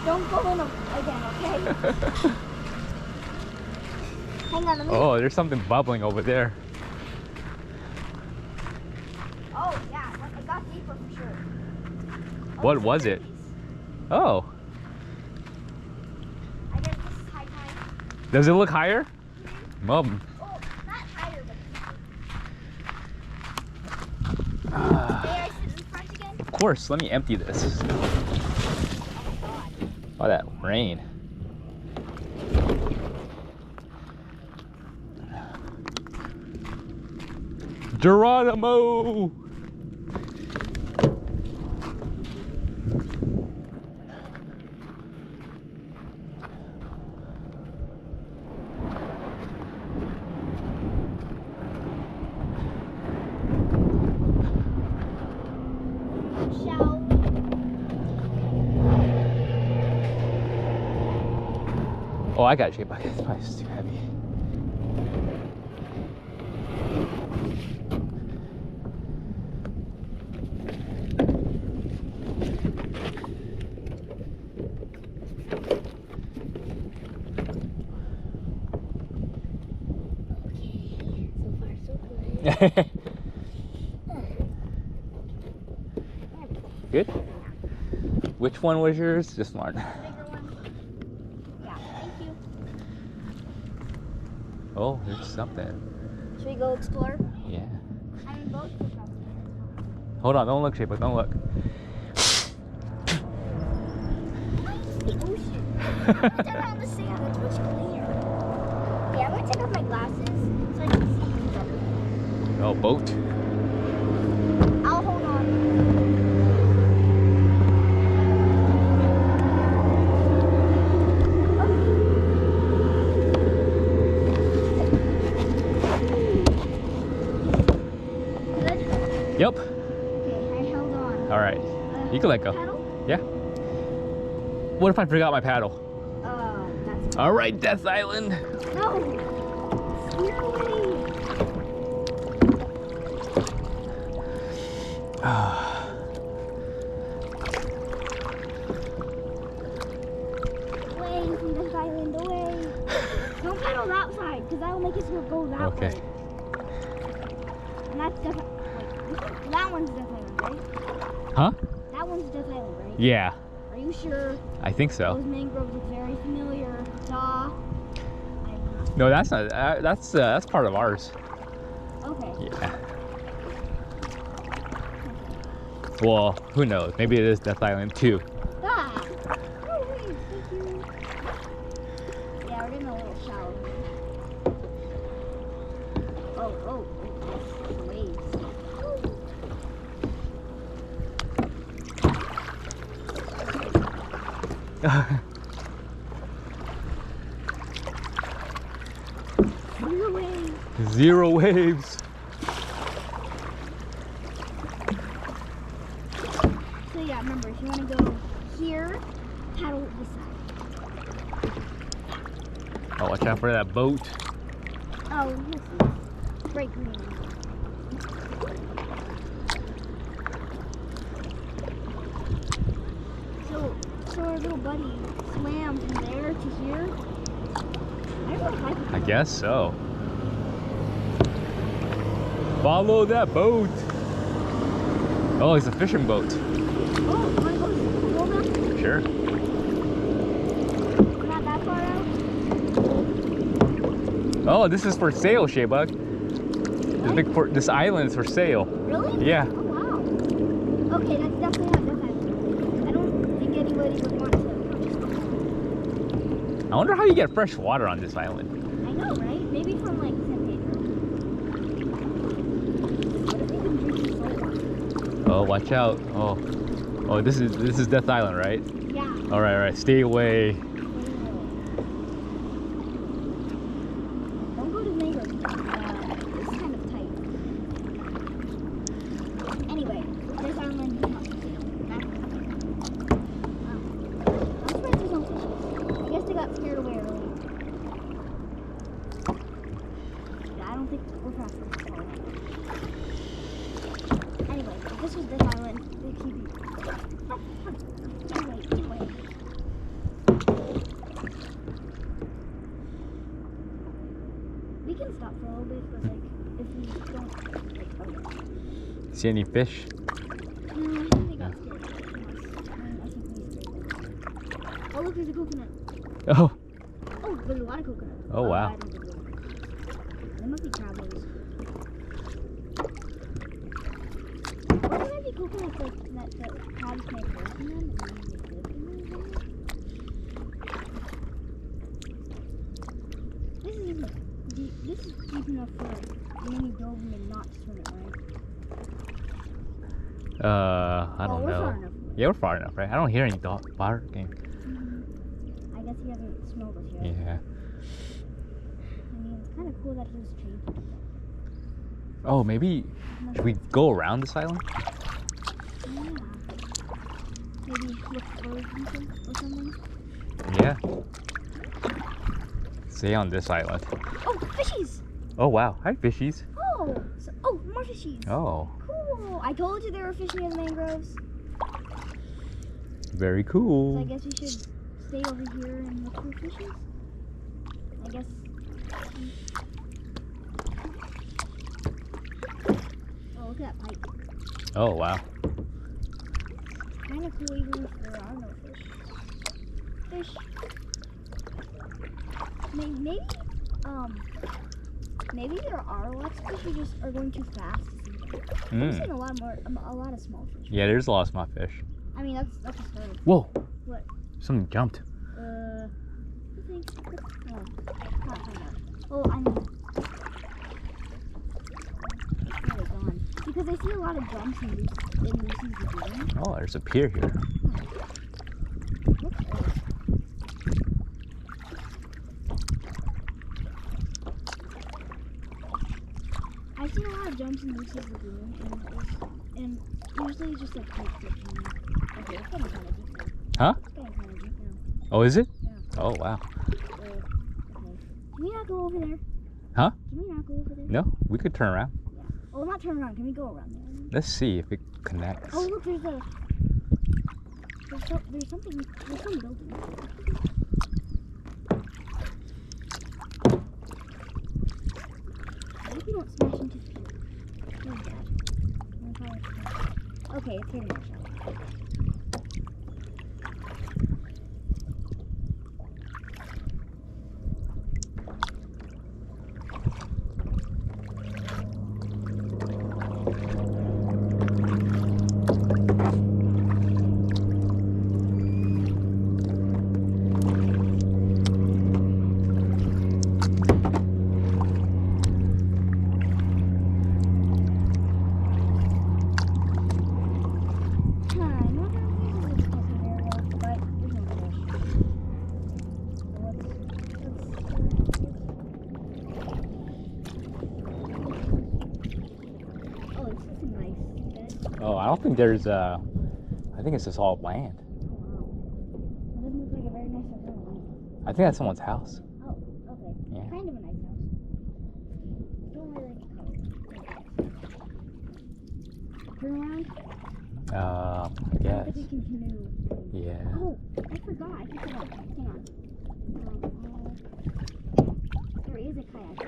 Don't go in them again, okay? Hang on, let me... Oh, there's something bubbling over there. Oh, yeah, it got deeper for sure. Oh, What was it? Oh. I guess this is high tide. Does it look higher? Mom. Oh, not higher, but... May I sit in front again? Of course, let me empty this. Oh, that rain. Geronimo! Oh, I got a shape bucket. It's probably too heavy. Good? Which one was yours? This one. Bigger one. Yeah, thank you. Oh, there's something. Should we go explore? Yeah. I mean, both of them. Hold on, don't look, Shape, don't look. The ocean. It's around the sand. It's much cleaner. Okay, I'm gonna take off my glasses so I can see better. Oh, boat. I'll hold on. Good? Yep. Okay, I held on. All right. You can let go. Paddle? Yeah. What if I forgot my paddle? That's... All right, Death Island. No! Steer away! Away from this island, away! Don't paddle that side, because that will make us go that Okay. way. And that's Death Island. That one's Death Island, right? Huh? That one's Death Island, right? Yeah, Are you sure? I think so. Those mangroves look very familiar. Duh. No, that's not. That's part of ours. Okay. Yeah. Well, who knows? Maybe it is Death Island too. Ah! Oh, wait, thank you. Yeah, we're getting a little shallow. Oh, yes, the waves. Zero waves. Zero waves. So yeah, remember, if you want to go here, paddle this side. Oh, watch out for that boat. Oh, this is bright green. So our little buddy swam from there to here. I don't know if I could. I guess so. Follow that boat. Oh, it's a fishing boat. Oh, you want to go them? Sure. Not that far out? Oh, this is for sale, Shaybug. This island is for sale. Really? Yeah. Oh, wow. Okay, that's definitely not Death Island. I don't think anybody would want to. I wonder how you get fresh water on this island. I know, right? Maybe from like San Pedro. What if we've been drinking salt water? Oh, watch out. Oh, this is Death Island, right? Yeah. All right. Stay away. Don't go to mangroves. It's kind of tight. Anyway, this island is not for sale. I'm surprised there's no fishes. I guess they got scared away early. Yeah, I don't think we're fast enough. Anyway, if this was this island, we'd keep... Get away. We can stop for a little bit, but like, if we don't, like, okay. See any fish? No, I think they got scared. I think we scared them. Oh, look, there's a coconut. Oh. Oh, there's a lot of coconut. Oh, wow. I don't think there's- There must be travelers. Why do there be coconuts that the crabs can't go in them? And then they live in them? This is deep enough for when you go in and not swim it, right? I don't we're know. far enough. Yeah, we're far enough, right? I don't hear any dog barking. I guess he hasn't smelled us yet. Yeah. I mean, it's kind of cool that he was changed. Oh, maybe should we go around this island? Yeah. Maybe look for birds or something. Yeah. Stay on this island. Oh, fishies! Oh wow. Hi, fishies. Oh, more fishies. Oh. Cool. I told you there were fishing in the mangroves. Very So I cool. guess we should stay over here and look for fishes. I guess. Oh, look at that pipe. Oh wow. Kind of cool even if there are no fish. Fish. Maybe there are lots of fish. We just are going too fast to see them. I'm seeing a lot of small fish. Yeah, there's a lot of small fish. I mean, that's a start. Whoa. What? Something jumped. I think. Oh, can't find out. Oh, I know. It's probably gone. Because I see a lot of jumps in Lucy's lagoon. Oh, there's a pier here. Looks old. I've seen a lot of jumps in Lucy's lagoon, and usually just like pipe fishing. Okay, it's getting kind of deep now. Huh? It's getting kind of deep now. Oh, is it? Yeah. Oh wow. Okay. Can we not go over there? Huh? Can we not go over there? No, we could turn around. Yeah. Oh, not turn around. Can we go around there? Let's see if it connects. Oh, look, there's some building. I hope you don't smash into the Okay, it's hitting our shot. Oh, I don't think there's I think it's just all land. It doesn't look like a very nice hotel. I think that's someone's house. Oh, okay. Yeah. Kind of a nice house. Don't really like the color. Turn around. I I guess. think we can canoe. Yeah. Oh, I forgot. I forgot. Hang on. There is a kayak.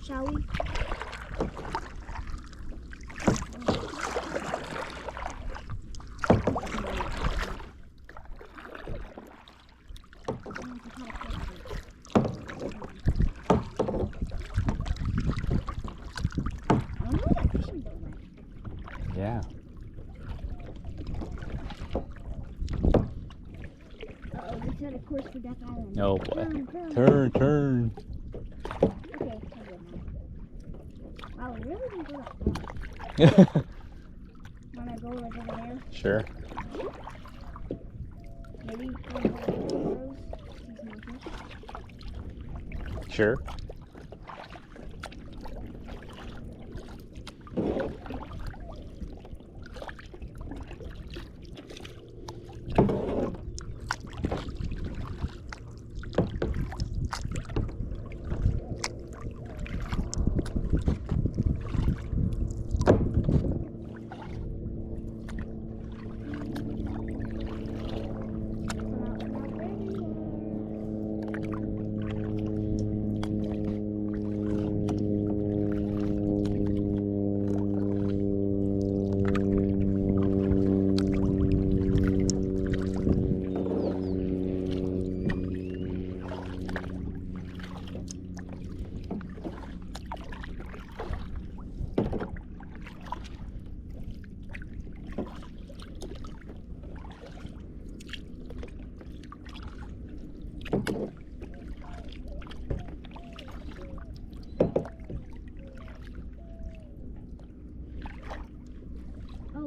Shall we? Yeah. Uh-oh, we set a course for Death Island. Oh boy. Turn. Turn. Okay, I'm good now. Wow, we really didn't go that far. Wanna go like over there? Sure. Maybe go over the mangroves, see some more fish. Sure.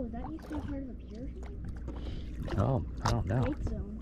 Oh, that used to be part of a pier? Oh, I don't know. Great zone.